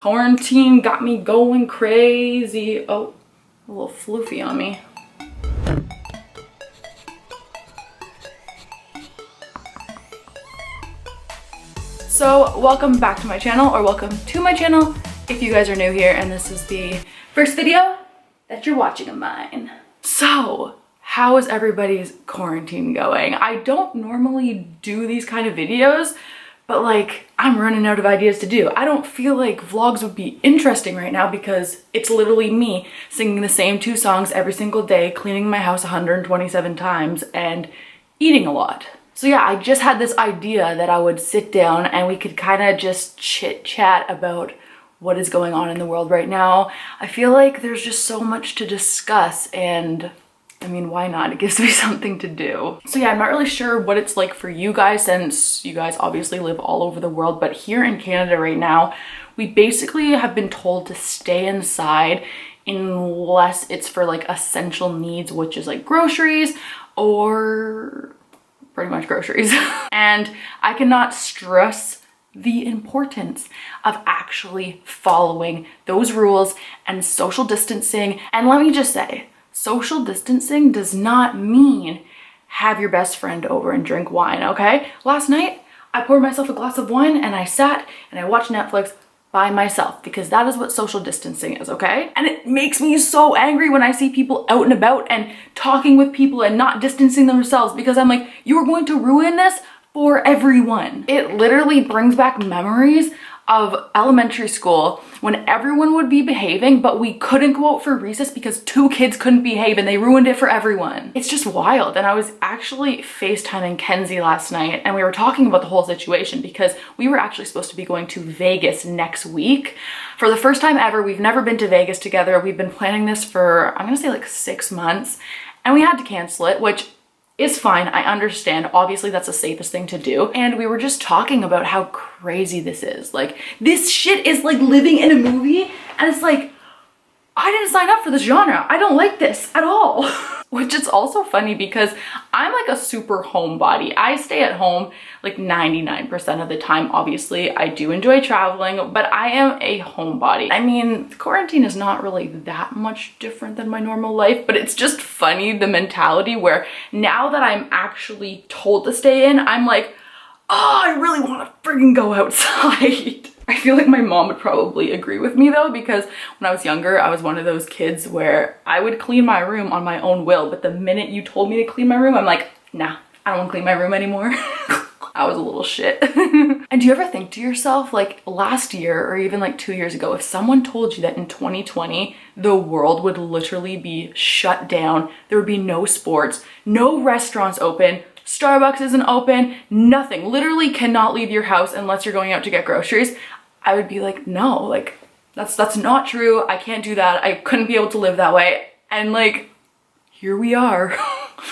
Quarantine got me going crazy. Oh, a little floofy on me. So welcome back to my channel, or welcome to my channel if you guys are new here and this is the first video that you're watching of mine. So how is everybody's quarantine going? I don't normally do these kind of videos, but like I'm running out of ideas to do. I don't feel like vlogs would be interesting right now because it's literally me singing the same 2 songs every single day, cleaning my house 127 times and eating a lot. So yeah, I just had this idea that I would sit down and we could kind of just chit chat about what is going on in the world right now. I feel like there's just so much to discuss, and I mean, why not? It gives me something to do. So yeah, I'm not really sure what it's like for you guys since you guys obviously live all over the world, but here in Canada right now, we basically have been told to stay inside unless it's for like essential needs, which is like groceries or pretty much groceries. And I cannot stress the importance of actually following those rules and social distancing. And let me just say, social distancing does not mean have your best friend over and drink wine, okay? Last night, I poured myself a glass of wine and I sat and I watched Netflix by myself because that is what social distancing is, okay? And it makes me so angry when I see people out and about and talking with people and not distancing themselves because I'm like, you are going to ruin this for everyone. It literally brings back memories of elementary school when everyone would be behaving, but we couldn't go out for recess because 2 kids couldn't behave and they ruined it for everyone. It's just wild. And I was actually FaceTiming Kenzie last night and we were talking about the whole situation because we were actually supposed to be going to Vegas next week. For the first time ever, we've never been to Vegas together. We've been planning this for, I'm gonna say like 6 months, and we had to cancel it, which is fine. I understand. Obviously, that's the safest thing to do. And we were just talking about how crazy this is. Like, this shit is like living in a movie, and it's like, I didn't sign up for this genre. I don't like this at all. Which is also funny because I'm like a super homebody. I stay at home like 99% of the time. Obviously, I do enjoy traveling, but I am a homebody. I mean, quarantine is not really that much different than my normal life, but it's just funny, the mentality where now that I'm actually told to stay in, I'm like, oh, I really want to freaking go outside. I feel like my mom would probably agree with me though, because when I was younger, I was one of those kids where I would clean my room on my own will, but the minute you told me to clean my room, I'm like, nah, I don't want to clean my room anymore. I was a little shit. And do you ever think to yourself, like last year or even like 2 years ago, if someone told you that in 2020, the world would literally be shut down, there would be no sports, no restaurants open, Starbucks isn't open, nothing, literally cannot leave your house unless you're going out to get groceries, I would be like, no, like that's not true. I can't do that. I couldn't be able to live that way. And like, here we are.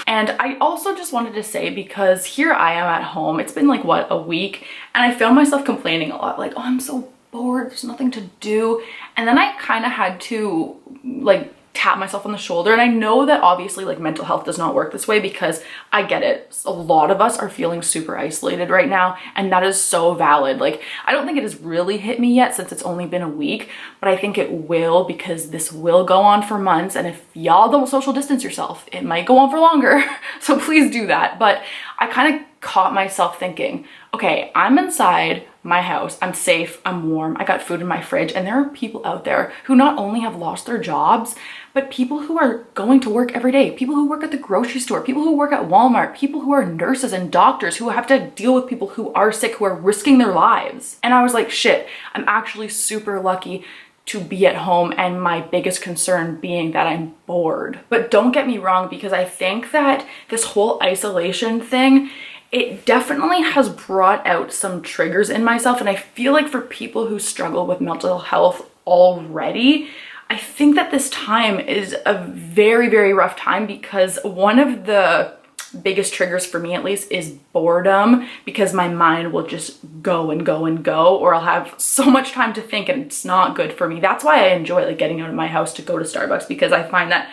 And I also just wanted to say, because here I am at home, it's been like what, a week, and I found myself complaining a lot, like, oh, I'm so bored, there's nothing to do. And then I kind of had to like tap myself on the shoulder. And I know that obviously like mental health does not work this way, because I get it. A lot of us are feeling super isolated right now, and that is so valid. Like, I don't think it has really hit me yet since it's only been a week, but I think it will, because this will go on for months. And if y'all don't social distance yourself, it might go on for longer. So please do that. But I kind of caught myself thinking, okay, I'm inside my house, I'm safe, I'm warm, I got food in my fridge, and there are people out there who not only have lost their jobs, but people who are going to work every day, people who work at the grocery store, people who work at Walmart, people who are nurses and doctors who have to deal with people who are sick, who are risking their lives. And I was like, shit, I'm actually super lucky to be at home, and my biggest concern being that I'm bored. But don't get me wrong, because I think that this whole isolation thing, it definitely has brought out some triggers in myself. And I feel like for people who struggle with mental health already, I think that this time is a very, very rough time, because one of the biggest triggers for me, at least, is boredom, because my mind will just go and go and go, or I'll have so much time to think, and it's not good for me. That's why I enjoy like getting out of my house to go to Starbucks, because I find that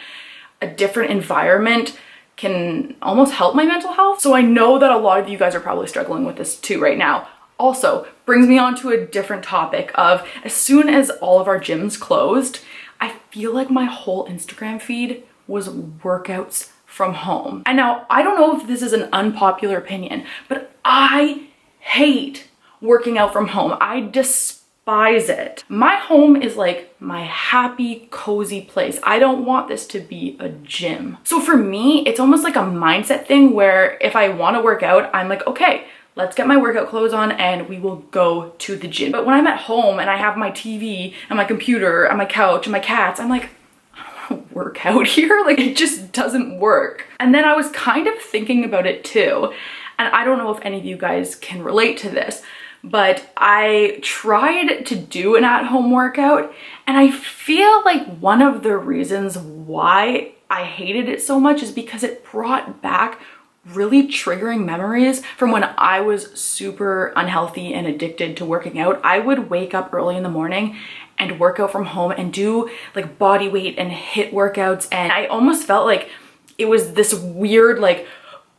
a different environment can almost help my mental health. So I know that a lot of you guys are probably struggling with this too right now. Also, brings me on to a different topic of, as soon as all of our gyms closed, I feel like my whole Instagram feed was workouts from home. And now, I don't know if this is an unpopular opinion, but I hate working out from home. I despise it. My home is like my happy, cozy place. I don't want this to be a gym. So for me, it's almost like a mindset thing where if I want to work out, I'm like, okay, let's get my workout clothes on and we will go to the gym. But when I'm at home and I have my TV and my computer and my couch and my cats, I'm like, I don't want to work out here. Like, it just doesn't work. And then I was kind of thinking about it too. And I don't know if any of you guys can relate to this, but I tried to do an at-home workout, and I feel like one of the reasons why I hated it so much is because it brought back really triggering memories from when I was super unhealthy and addicted to working out. I would wake up early in the morning and work out from home and do like body weight and HIIT workouts, and I almost felt like it was this weird like,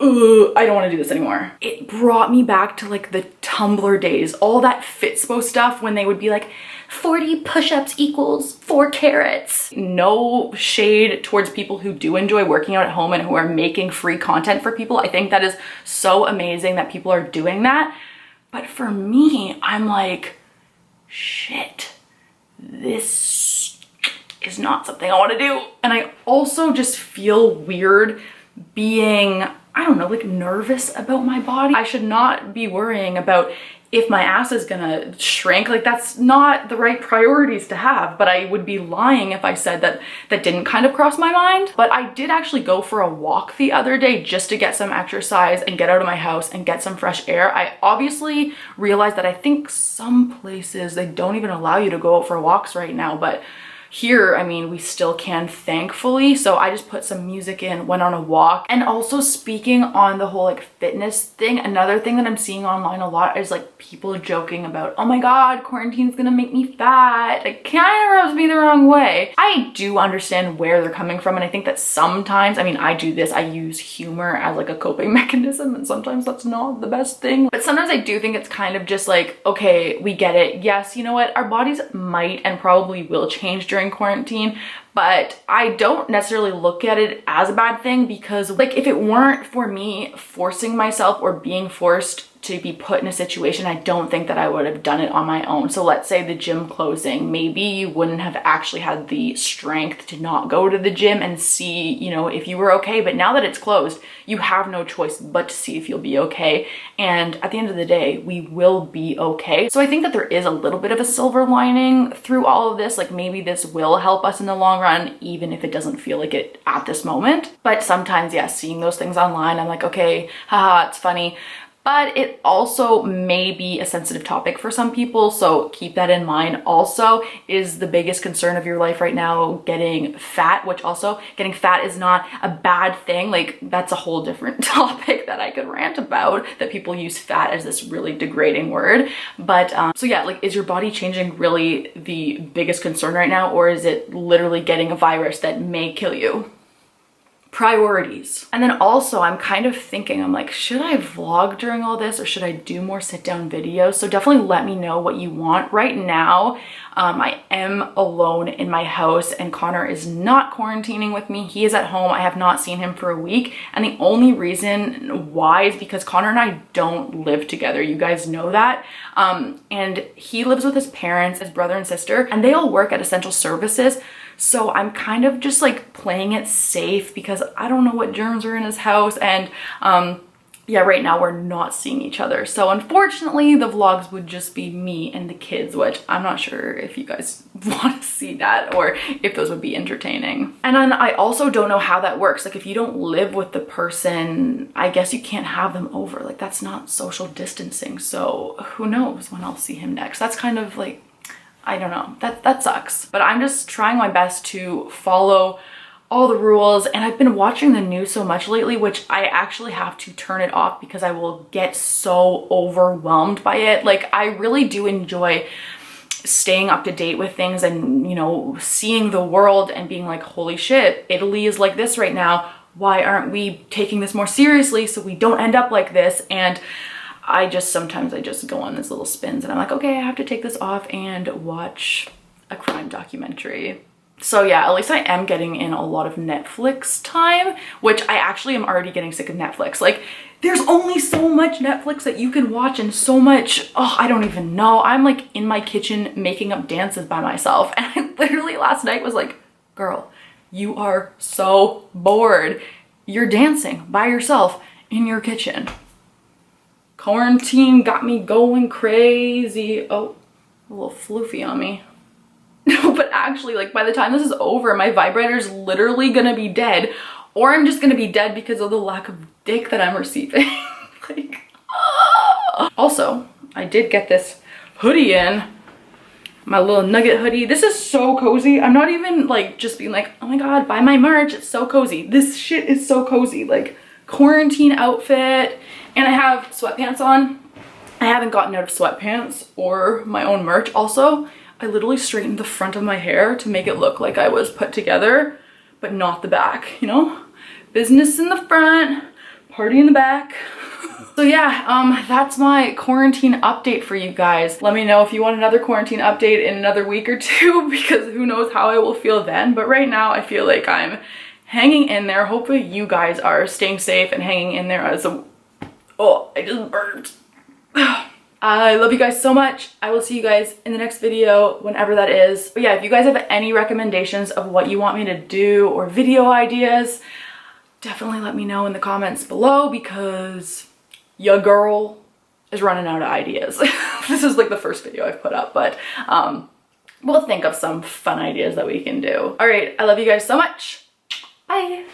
I don't want to do this anymore. It brought me back to like the Tumblr days, all that Fitspo stuff when they would be like 40 push-ups equals 4 carrots. No shade towards people who do enjoy working out at home and who are making free content for people. I think that is so amazing that people are doing that. But for me, I'm like, shit, this is not something I want to do. And I also just feel weird being, I don't know, like nervous about my body. I should not be worrying about if my ass is gonna shrink. Like, that's not the right priorities to have, but I would be lying if I said that that didn't kind of cross my mind. But I did actually go for a walk the other day just to get some exercise and get out of my house and get some fresh air. I obviously realized that I think some places, they don't even allow you to go out for walks right now, but here, I mean, we still can, thankfully. So I just put some music in, went on a walk. And also, speaking on the whole like fitness thing, another thing that I'm seeing online a lot is like people joking about, oh my God, quarantine's gonna make me fat. It kind of rubs me the wrong way. I do understand where they're coming from. And I think that sometimes, I mean, I do this, I use humor as like a coping mechanism, and sometimes that's not the best thing. But sometimes I do think it's kind of just like, okay, we get it. Yes, you know what? Our bodies might and probably will change during quarantine, but I don't necessarily look at it as a bad thing, because like if it weren't for me forcing myself or being forced to be put in a situation, I don't think that I would have done it on my own. So let's say the gym closing, maybe you wouldn't have actually had the strength to not go to the gym and see, you know, if you were okay. But now that it's closed, you have no choice but to see if you'll be okay. And at the end of the day, we will be okay. So I think that there is a little bit of a silver lining through all of this. Like, maybe this will help us in the long run, even if it doesn't feel like it at this moment. But sometimes, yeah, seeing those things online, I'm like, okay, haha, it's funny. But it also may be a sensitive topic for some people, so keep that in mind. Also, is the biggest concern of your life right now getting fat? Which also, getting fat is not a bad thing. Like, that's a whole different topic that I could rant about, that people use fat as this really degrading word. But so yeah, like, is your body changing really the biggest concern right now, or is it literally getting a virus that may kill you? Priorities. And then also, I'm kind of thinking, I'm like, should I vlog during all this, or should I do more sit down videos? So definitely let me know what you want. Right now, I am alone in my house, and Connor is not quarantining with me. He is at home. I have not seen him for a week. And the only reason why is because Connor and I don't live together. You guys know that. And he lives with his parents, his brother and sister, and they all work at essential services. So I'm kind of just like playing it safe, because I don't know what germs are in his house. And yeah, right now we're not seeing each other. So unfortunately, the vlogs would just be me and the kids, which I'm not sure if you guys want to see that or if those would be entertaining. And then I also don't know how that works. Like, if you don't live with the person, I guess you can't have them over. Like, that's not social distancing. So who knows when I'll see him next? That's kind of like, I don't know, that sucks. But I'm just trying my best to follow all the rules. And I've been watching the news so much lately, which I actually have to turn it off because I will get so overwhelmed by it. Like, I really do enjoy staying up to date with things and, you know, seeing the world and being like, holy shit, Italy is like this right now. Why aren't we taking this more seriously so we don't end up like this? And sometimes I just go on these little spins and I'm like, okay, I have to take this off and watch a crime documentary. So yeah, at least I am getting in a lot of Netflix time, which I actually am already getting sick of Netflix. Like, there's only so much Netflix that you can watch and so much, oh, I don't even know. I'm like in my kitchen making up dances by myself. And I literally last night was like, girl, you are so bored. You're dancing by yourself in your kitchen. Quarantine got me going crazy. Oh, a little floofy on me. No, but actually, like, by the time this is over, my vibrator's literally gonna be dead, or I'm just gonna be dead because of the lack of dick that I'm receiving. Like, also, I did get this hoodie in, my little nugget hoodie. This is so cozy. I'm not even like just being like, oh my god, buy my merch, it's so cozy. This shit is so cozy. Like, quarantine outfit, and I have sweatpants on. I haven't gotten out of sweatpants or my own merch. Also, I literally straightened the front of my hair to make it look like I was put together, but not the back, you know? Business in the front, party in the back. So yeah, that's my quarantine update for you guys. Let me know if you want another quarantine update in another week or two, because who knows how I will feel then. But right now I feel like I'm hanging in there. Hopefully you guys are staying safe and hanging in there as a, oh, I just burped. I love you guys so much. I will see you guys in the next video, whenever that is. But yeah, if you guys have any recommendations of what you want me to do or video ideas, definitely let me know in the comments below, because your girl is running out of ideas. This is like the first video I've put up, but we'll think of some fun ideas that we can do. All right, I love you guys so much. Bye.